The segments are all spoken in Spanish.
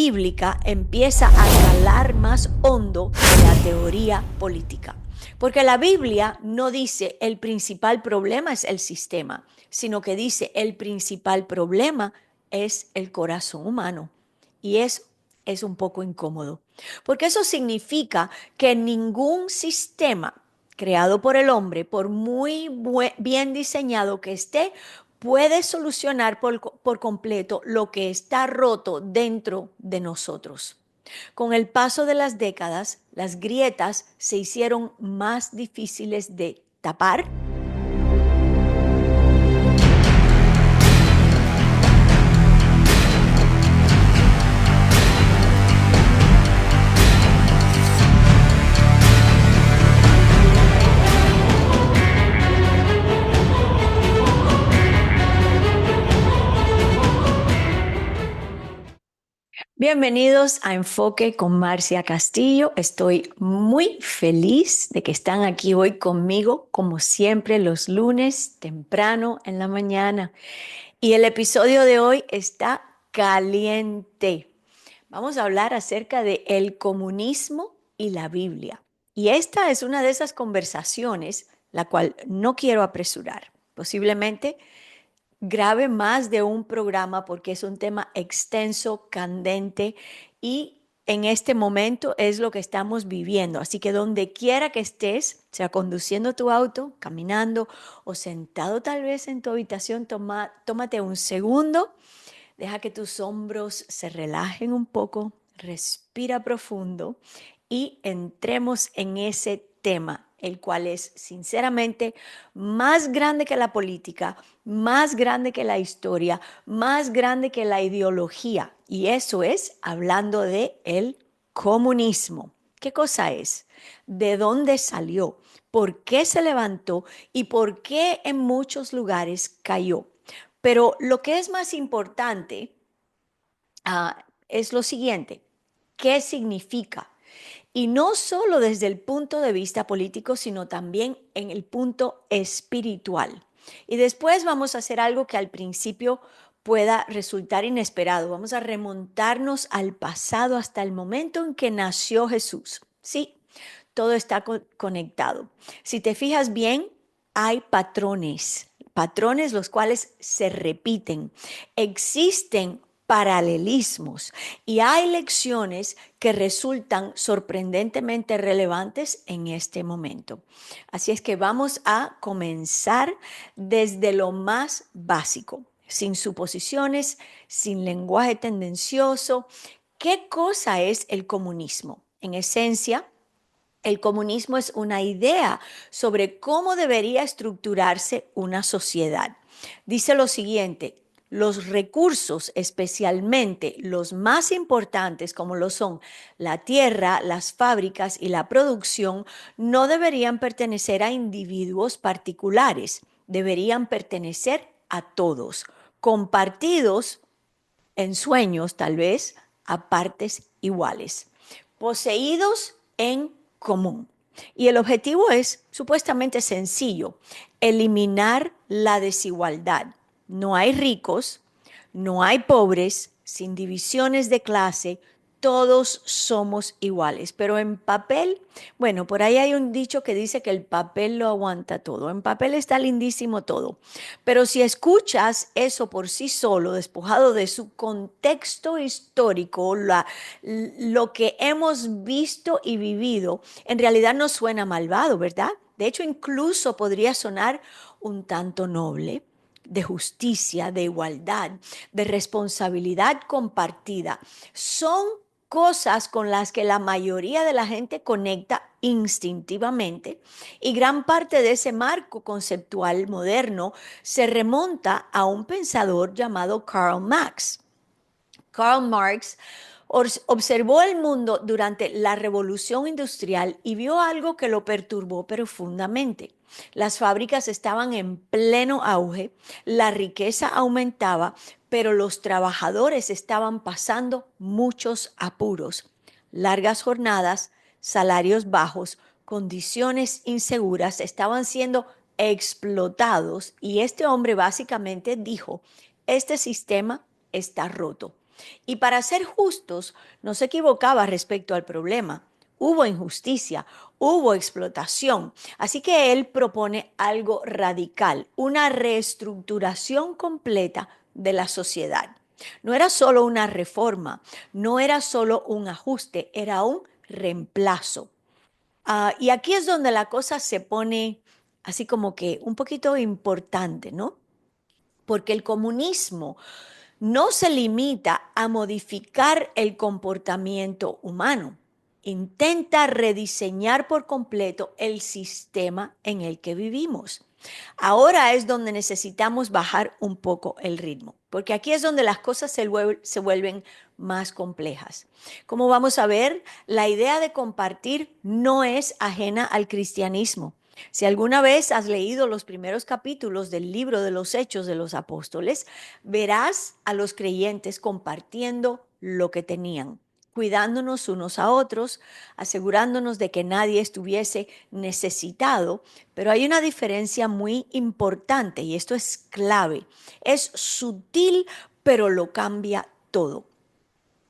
bíblica empieza a calar más hondo en la teoría política. Porque la Biblia no dice el principal problema es el sistema, sino que dice el principal problema es el corazón humano. Y es un poco incómodo. Porque eso significa que ningún sistema creado por el hombre, por muy bien diseñado que esté, puede solucionar por completo lo que está roto dentro de nosotros. Con el paso de las décadas, las grietas se hicieron más difíciles de tapar. Bienvenidos a Enfoque con Marcia Castillo. Estoy muy feliz de que están aquí hoy conmigo, como siempre, los lunes temprano en la mañana. Y el episodio de hoy está caliente. Vamos a hablar acerca de el comunismo y la Biblia. Y esta es una de esas conversaciones la cual no quiero apresurar. Posiblemente grabe más de un programa porque es un tema extenso, candente y en este momento es lo que estamos viviendo. Así que donde quiera que estés, sea conduciendo tu auto, caminando o sentado tal vez en tu habitación, tómate un segundo, deja que tus hombros se relajen un poco, respira profundo y entremos en ese tema, el cual es sinceramente más grande que la política, más grande que la historia, más grande que la ideología. Y eso es hablando de el comunismo. ¿Qué cosa es? ¿De dónde salió? ¿Por qué se levantó? ¿Y por qué en muchos lugares cayó? Pero lo que es más importante es lo siguiente. ¿Qué significa? Y no solo desde el punto de vista político, sino también en el punto espiritual. Y después vamos a hacer algo que al principio pueda resultar inesperado. Vamos a remontarnos al pasado hasta el momento en que nació Jesús. Sí, todo está conectado. Si te fijas bien, hay patrones los cuales se repiten. Existen paralelismos y hay lecciones que resultan sorprendentemente relevantes en este momento. Así es que vamos a comenzar desde lo más básico, sin suposiciones, sin lenguaje tendencioso. ¿Qué cosa es el comunismo? En esencia, el comunismo es una idea sobre cómo debería estructurarse una sociedad. Dice lo siguiente: los recursos, especialmente los más importantes como lo son la tierra, las fábricas y la producción, no deberían pertenecer a individuos particulares, deberían pertenecer a todos, compartidos en sueños tal vez a partes iguales, poseídos en común. Y el objetivo es supuestamente sencillo: eliminar la desigualdad. No hay ricos, no hay pobres, sin divisiones de clase, todos somos iguales. Pero en papel, bueno, por ahí hay un dicho que dice que el papel lo aguanta todo. En papel está lindísimo todo. Pero si escuchas eso por sí solo, despojado de su contexto histórico, lo que hemos visto y vivido, en realidad no suena malvado, ¿verdad? De hecho, incluso podría sonar un tanto noble, de justicia, de igualdad, de responsabilidad compartida. Son cosas con las que la mayoría de la gente conecta instintivamente, y gran parte de ese marco conceptual moderno se remonta a un pensador llamado Karl Marx. Karl Marx observó el mundo durante la Revolución Industrial y vio algo que lo perturbó profundamente. Las fábricas estaban en pleno auge, la riqueza aumentaba, pero los trabajadores estaban pasando muchos apuros, largas jornadas, salarios bajos, condiciones inseguras, estaban siendo explotados, y este hombre básicamente dijo: este sistema está roto. Y para ser justos, no se equivocaba respecto al problema. Hubo injusticia, hubo explotación. Así que él propone algo radical, una reestructuración completa de la sociedad. No era solo una reforma, no era solo un ajuste, era un reemplazo. Y aquí es donde la cosa se pone así como que un poquito importante, ¿no? Porque el comunismo no se limita a modificar el comportamiento humano, intenta rediseñar por completo el sistema en el que vivimos. Ahora es donde necesitamos bajar un poco el ritmo, porque aquí es donde las cosas se vuelven más complejas. Como vamos a ver, la idea de compartir no es ajena al cristianismo. Si alguna vez has leído los primeros capítulos del libro de los Hechos de los Apóstoles, verás a los creyentes compartiendo lo que tenían, cuidándonos unos a otros, asegurándonos de que nadie estuviese necesitado. Pero hay una diferencia muy importante y esto es clave. Es sutil, pero lo cambia todo.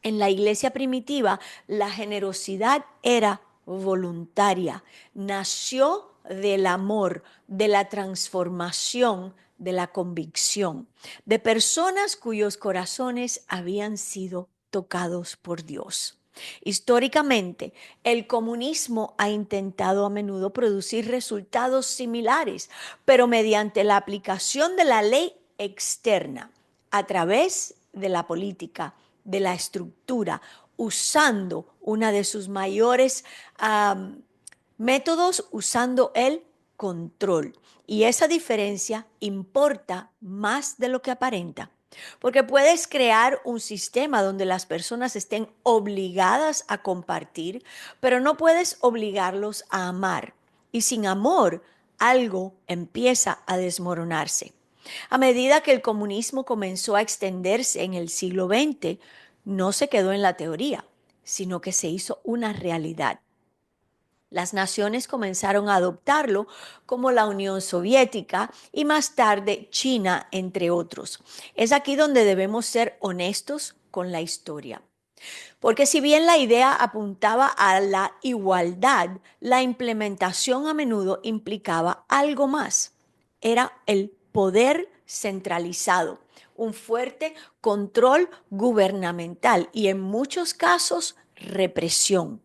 En la iglesia primitiva, la generosidad era voluntaria, nació del amor, de la transformación, de la convicción, de personas cuyos corazones habían sido tocados por Dios. Históricamente, el comunismo ha intentado a menudo producir resultados similares, pero mediante la aplicación de la ley externa, a través de la política, de la estructura, usando una de sus mayores métodos, usando el control. Y esa diferencia importa más de lo que aparenta. Porque puedes crear un sistema donde las personas estén obligadas a compartir, pero no puedes obligarlos a amar. Y sin amor, algo empieza a desmoronarse. A medida que el comunismo comenzó a extenderse en el siglo XX, no se quedó en la teoría, sino que se hizo una realidad. Las naciones comenzaron a adoptarlo, como la Unión Soviética y más tarde China, entre otros. Es aquí donde debemos ser honestos con la historia. Porque si bien la idea apuntaba a la igualdad, la implementación a menudo implicaba algo más. Era el poder centralizado, un fuerte control gubernamental y en muchos casos represión.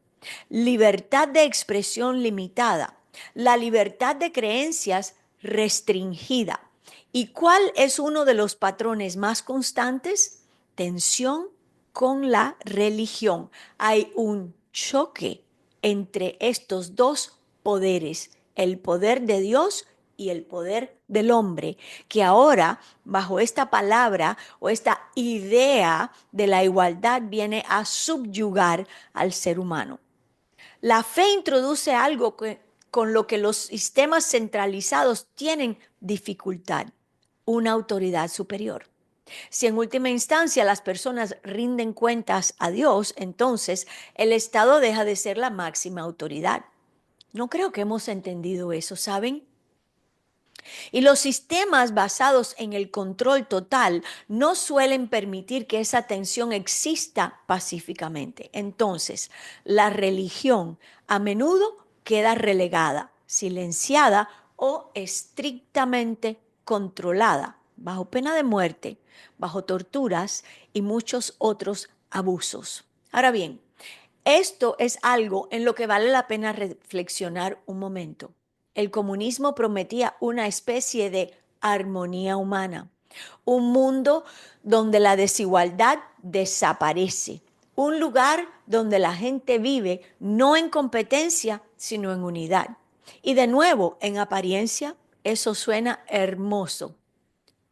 Libertad de expresión limitada, la libertad de creencias restringida. ¿Y cuál es uno de los patrones más constantes? Tensión con la religión. Hay un choque entre estos dos poderes, el poder de Dios y el poder del hombre, que ahora, bajo esta palabra o esta idea de la igualdad, viene a subyugar al ser humano. La fe introduce algo con lo que los sistemas centralizados tienen dificultad, una autoridad superior. Si en última instancia las personas rinden cuentas a Dios, entonces el Estado deja de ser la máxima autoridad. No creo que hemos entendido eso, ¿saben? Y los sistemas basados en el control total no suelen permitir que esa tensión exista pacíficamente. Entonces, la religión a menudo queda relegada, silenciada o estrictamente controlada, bajo pena de muerte, bajo torturas y muchos otros abusos. Ahora bien, esto es algo en lo que vale la pena reflexionar un momento. El comunismo prometía una especie de armonía humana, un mundo donde la desigualdad desaparece, un lugar donde la gente vive no en competencia, sino en unidad. Y de nuevo, en apariencia, eso suena hermoso,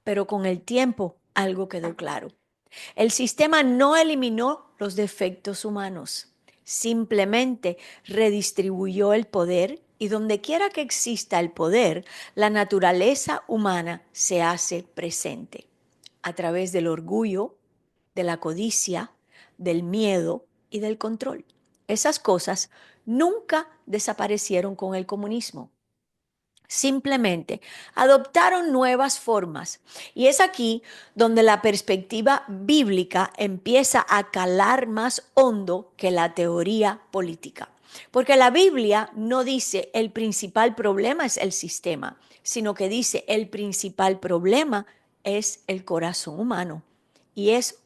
pero con el tiempo algo quedó claro. El sistema no eliminó los defectos humanos, simplemente redistribuyó el poder y donde quiera que exista el poder, la naturaleza humana se hace presente a través del orgullo, de la codicia, del miedo y del control. Esas cosas nunca desaparecieron con el comunismo. Simplemente adoptaron nuevas formas. Y es aquí donde la perspectiva bíblica empieza a calar más hondo que la teoría política. Porque la Biblia no dice el principal problema es el sistema, sino que dice el principal problema es el corazón humano. Y es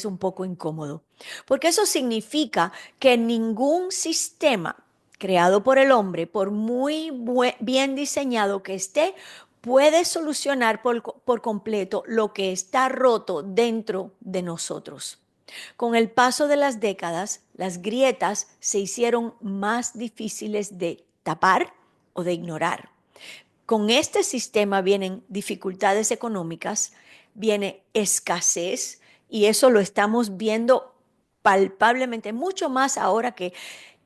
un poco incómodo, porque eso significa que ningún sistema creado por el hombre, por muy bien diseñado que esté, puede solucionar por completo lo que está roto dentro de nosotros. Con el paso de las décadas, las grietas se hicieron más difíciles de tapar o de ignorar. Con este sistema vienen dificultades económicas, viene escasez, y eso lo estamos viendo palpablemente, mucho más ahora que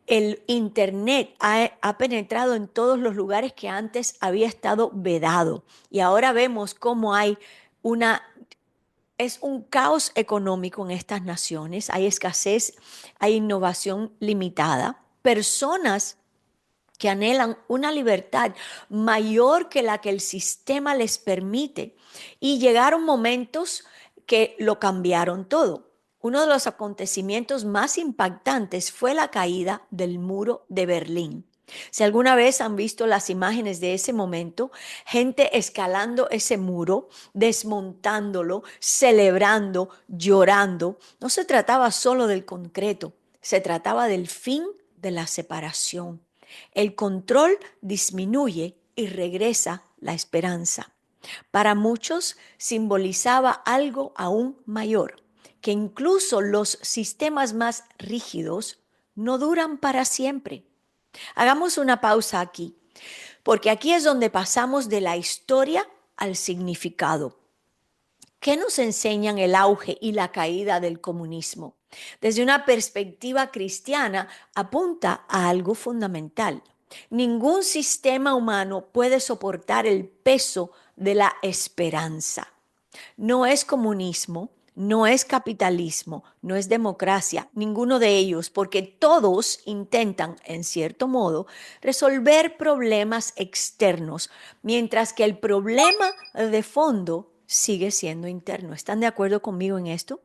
el Internet ha penetrado en todos los lugares que antes había estado vedado. Y ahora vemos cómo es un caos económico en estas naciones, hay escasez, hay innovación limitada, personas que anhelan una libertad mayor que la que el sistema les permite. Y llegaron momentos que lo cambiaron todo. Uno de los acontecimientos más impactantes fue la caída del muro de Berlín. Si alguna vez han visto las imágenes de ese momento, gente escalando ese muro, desmontándolo, celebrando, llorando, no se trataba solo del concreto, se trataba del fin de la separación. El control disminuye y regresa la esperanza. Para muchos simbolizaba algo aún mayor, que incluso los sistemas más rígidos no duran para siempre. Hagamos una pausa aquí, porque aquí es donde pasamos de la historia al significado. ¿Qué nos enseñan el auge y la caída del comunismo? Desde una perspectiva cristiana, apunta a algo fundamental. Ningún sistema humano puede soportar el peso de la esperanza. No es comunismo, no es capitalismo, no es democracia, ninguno de ellos, porque todos intentan, en cierto modo, resolver problemas externos, mientras que el problema de fondo sigue siendo interno. ¿Están de acuerdo conmigo en esto?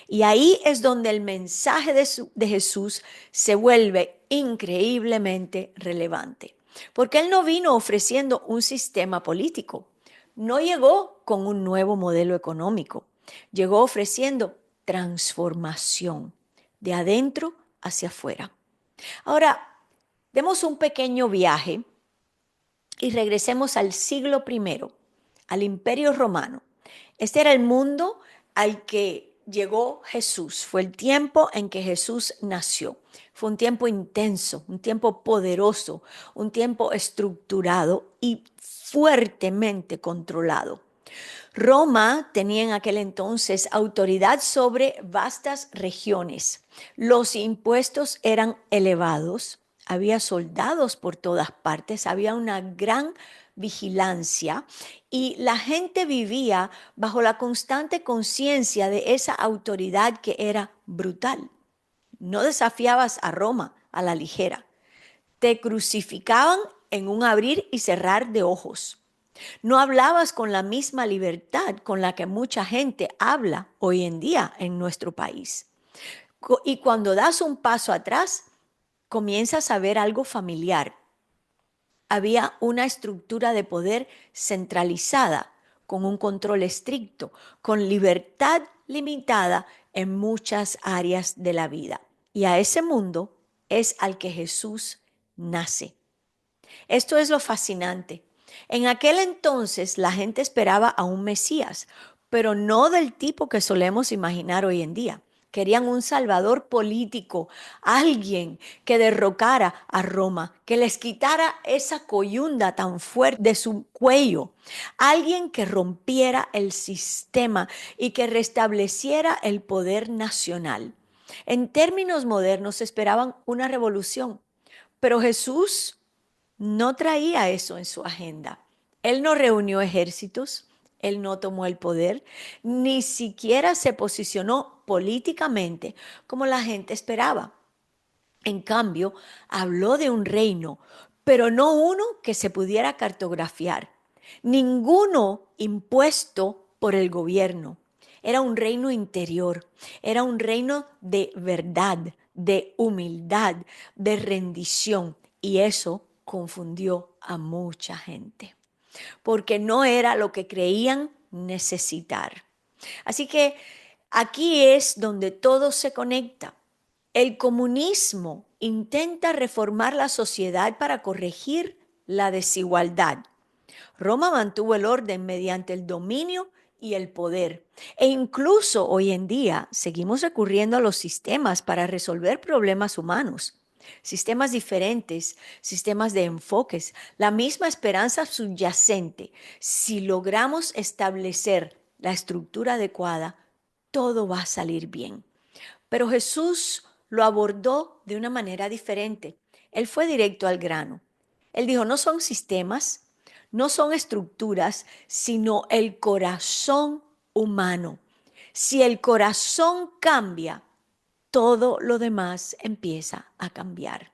Y ahí es donde el mensaje de Jesús se vuelve increíblemente relevante, porque Él no vino ofreciendo un sistema político, no llegó con un nuevo modelo económico, llegó ofreciendo transformación de adentro hacia afuera. Ahora, demos un pequeño viaje y regresemos al siglo I, al Imperio Romano. Este era el mundo al que llegó Jesús. Fue el tiempo en que Jesús nació. Fue un tiempo intenso, un tiempo poderoso, un tiempo estructurado y fuertemente controlado. Roma tenía en aquel entonces autoridad sobre vastas regiones. Los impuestos eran elevados, había soldados por todas partes, había una gran vigilancia y la gente vivía bajo la constante conciencia de esa autoridad que era brutal. No desafiabas a Roma a la ligera. Te crucificaban en un abrir y cerrar de ojos. No hablabas con la misma libertad con la que mucha gente habla hoy en día en nuestro país. Y cuando das un paso atrás, comienzas a ver algo familiar. Había una estructura de poder centralizada, con un control estricto, con libertad limitada en muchas áreas de la vida. Y a ese mundo es al que Jesús nace. Esto es lo fascinante. En aquel entonces la gente esperaba a un Mesías, pero no del tipo que solemos imaginar hoy en día. Querían un salvador político, alguien que derrocara a Roma, que les quitara esa coyunda tan fuerte de su cuello, alguien que rompiera el sistema y que restableciera el poder nacional. En términos modernos esperaban una revolución, pero Jesús no traía eso en su agenda. Él no reunió ejércitos, él no tomó el poder, ni siquiera se posicionó políticamente como la gente esperaba. En cambio, habló de un reino pero no uno que se pudiera cartografiar, ninguno impuesto por el gobierno. Era un reino interior, era un reino de verdad, de humildad, de rendición, y eso confundió a mucha gente, porque no era lo que creían necesitar. Así que aquí es donde todo se conecta. El comunismo intenta reformar la sociedad para corregir la desigualdad. Roma mantuvo el orden mediante el dominio y el poder. E incluso hoy en día seguimos recurriendo a los sistemas para resolver problemas humanos. Sistemas diferentes, sistemas de enfoques, la misma esperanza subyacente. Si logramos establecer la estructura adecuada, todo va a salir bien. Pero Jesús lo abordó de una manera diferente. Él fue directo al grano. Él dijo, no son sistemas, no son estructuras, sino el corazón humano. Si el corazón cambia, todo lo demás empieza a cambiar.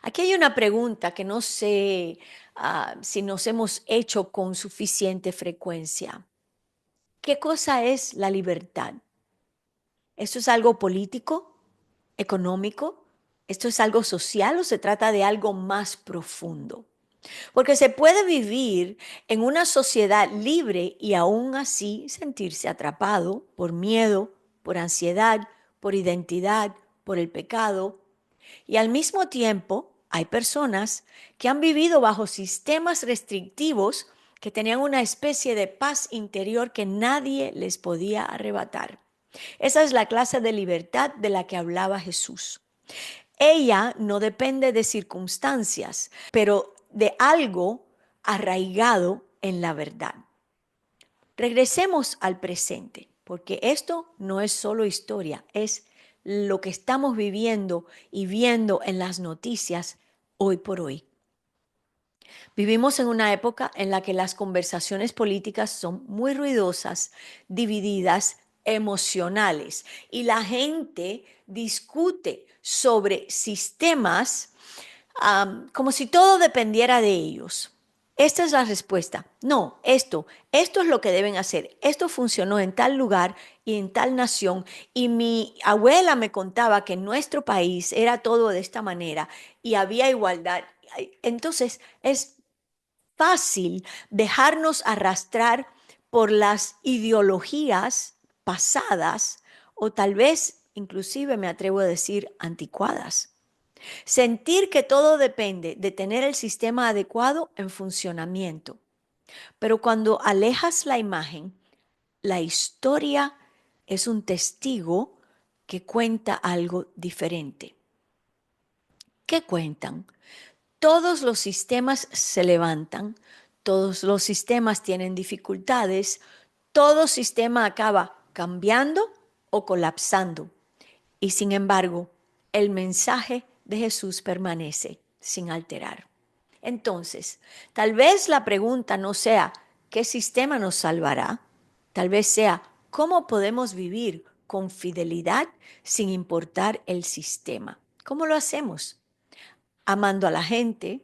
Aquí hay una pregunta que no sé si nos hemos hecho con suficiente frecuencia. ¿Qué cosa es la libertad? ¿Esto es algo político, económico? ¿Esto es algo social o se trata de algo más profundo? Porque se puede vivir en una sociedad libre y aún así sentirse atrapado por miedo, por ansiedad, por identidad, por el pecado. Y al mismo tiempo hay personas que han vivido bajo sistemas restrictivos que tenían una especie de paz interior que nadie les podía arrebatar. Esa es la clase de libertad de la que hablaba Jesús. Ella no depende de circunstancias, pero de algo arraigado en la verdad. Regresemos al presente, porque esto no es solo historia, es lo que estamos viviendo y viendo en las noticias hoy por hoy. Vivimos en una época en la que las conversaciones políticas son muy ruidosas, divididas, emocionales, y la gente discute sobre sistemas como si todo dependiera de ellos. Esta es la respuesta. No, esto es lo que deben hacer. Esto funcionó en tal lugar y en tal nación. Y mi abuela me contaba que en nuestro país era todo de esta manera y había igualdad. Entonces es fácil dejarnos arrastrar por las ideologías pasadas o tal vez, inclusive me atrevo a decir, anticuadas. Sentir que todo depende de tener el sistema adecuado en funcionamiento. Pero cuando alejas la imagen, la historia es un testigo que cuenta algo diferente. ¿Qué cuentan? Todos los sistemas se levantan, todos los sistemas tienen dificultades, todo sistema acaba cambiando o colapsando. Y sin embargo, el mensaje de Jesús permanece sin alterar. Entonces, tal vez la pregunta no sea ¿qué sistema nos salvará? Tal vez sea ¿cómo podemos vivir con fidelidad sin importar el sistema? ¿Cómo lo hacemos? Amando a la gente,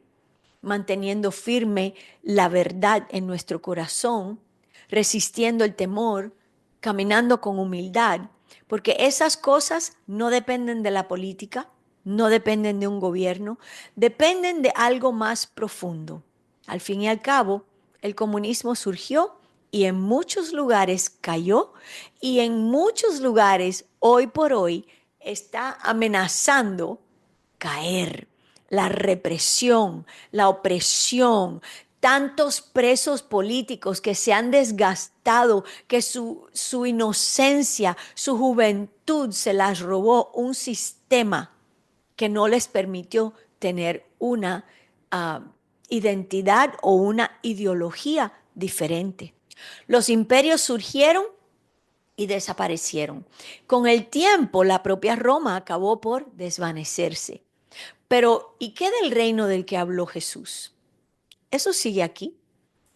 manteniendo firme la verdad en nuestro corazón, resistiendo el temor, caminando con humildad, porque esas cosas no dependen de la política, no dependen de un gobierno, dependen de algo más profundo. Al fin y al cabo, el comunismo surgió y en muchos lugares cayó y en muchos lugares hoy por hoy está amenazando caer. La represión, la opresión, tantos presos políticos que se han desgastado, que su inocencia, su juventud se las robó un sistema que no les permitió tener una identidad o una ideología diferente. Los imperios surgieron y desaparecieron. Con el tiempo, la propia Roma acabó por desvanecerse. Pero, ¿y qué del reino del que habló Jesús? Eso sigue aquí,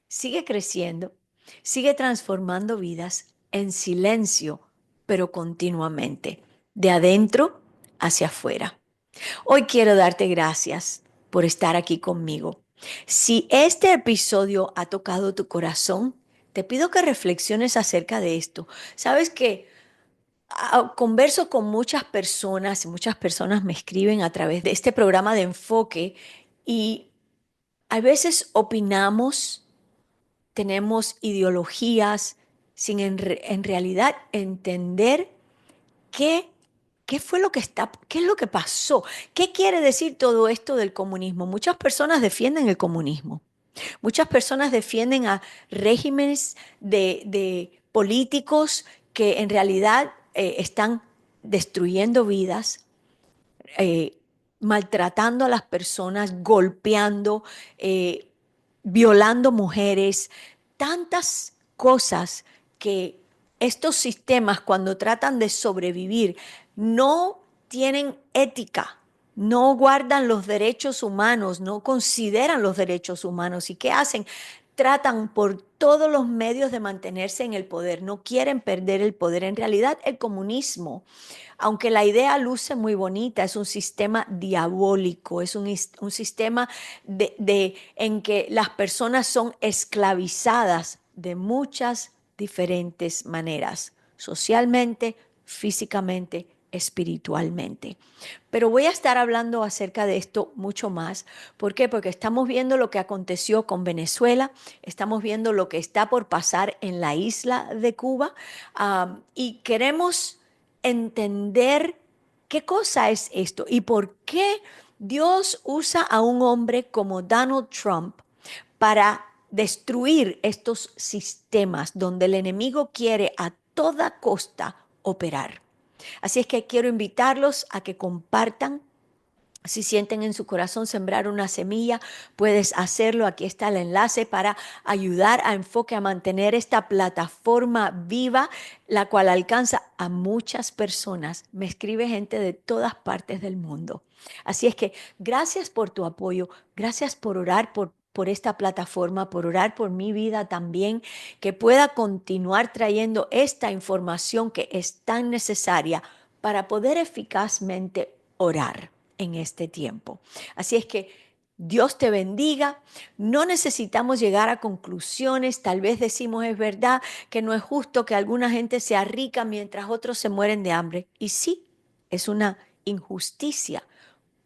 sigue creciendo, sigue transformando vidas en silencio, pero continuamente, de adentro hacia afuera. Hoy quiero darte gracias por estar aquí conmigo. Si este episodio ha tocado tu corazón, te pido que reflexiones acerca de esto. Sabes que converso con muchas personas y muchas personas me escriben a través de este programa de enfoque y a veces opinamos, tenemos ideologías sin en realidad entender qué, qué fue lo que está, qué es lo que pasó, qué quiere decir todo esto del comunismo. Muchas personas defienden el comunismo. Muchas personas defienden a regímenes de políticos que en realidad están destruyendo vidas, eh, maltratando a las personas, golpeando, eh, violando mujeres, tantas cosas que estos sistemas cuando tratan de sobrevivir no tienen ética, no guardan los derechos humanos, no consideran los derechos humanos. ¿Y qué hacen? Tratan por todos los medios de mantenerse en el poder, no quieren perder el poder. En realidad, el comunismo, aunque la idea luce muy bonita, es un sistema diabólico, es un sistema en que las personas son esclavizadas de muchas diferentes maneras, socialmente, físicamente, espiritualmente. Pero voy a estar hablando acerca de esto mucho más. ¿Por qué? Porque estamos viendo lo que aconteció con Venezuela, estamos viendo lo que está por pasar en la isla de Cuba, y queremos entender qué cosa es esto y por qué Dios usa a un hombre como Donald Trump para destruir estos sistemas donde el enemigo quiere a toda costa operar. Así es que quiero invitarlos a que compartan. Si sienten en su corazón sembrar una semilla, puedes hacerlo. Aquí está el enlace para ayudar a Enfoque a mantener esta plataforma viva, la cual alcanza a muchas personas. Me escribe gente de todas partes del mundo. Así es que gracias por tu apoyo, gracias por orar por esta plataforma, por orar por mi vida también, que pueda continuar trayendo esta información que es tan necesaria para poder eficazmente orar en este tiempo. Así es que Dios te bendiga. No necesitamos llegar a conclusiones. Tal vez decimos, es verdad que no es justo que alguna gente sea rica mientras otros se mueren de hambre. Y sí, es una injusticia,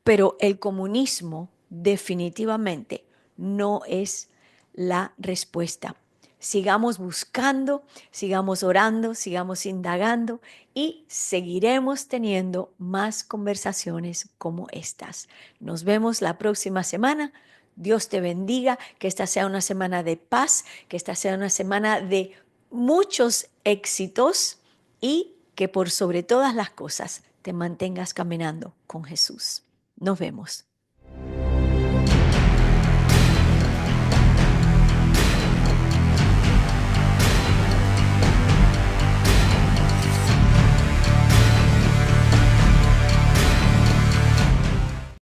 pero el comunismo definitivamente no es la respuesta. Sigamos buscando, sigamos orando, sigamos indagando y seguiremos teniendo más conversaciones como estas. Nos vemos la próxima semana. Dios te bendiga, que esta sea una semana de paz, que esta sea una semana de muchos éxitos y que por sobre todas las cosas te mantengas caminando con Jesús. Nos vemos.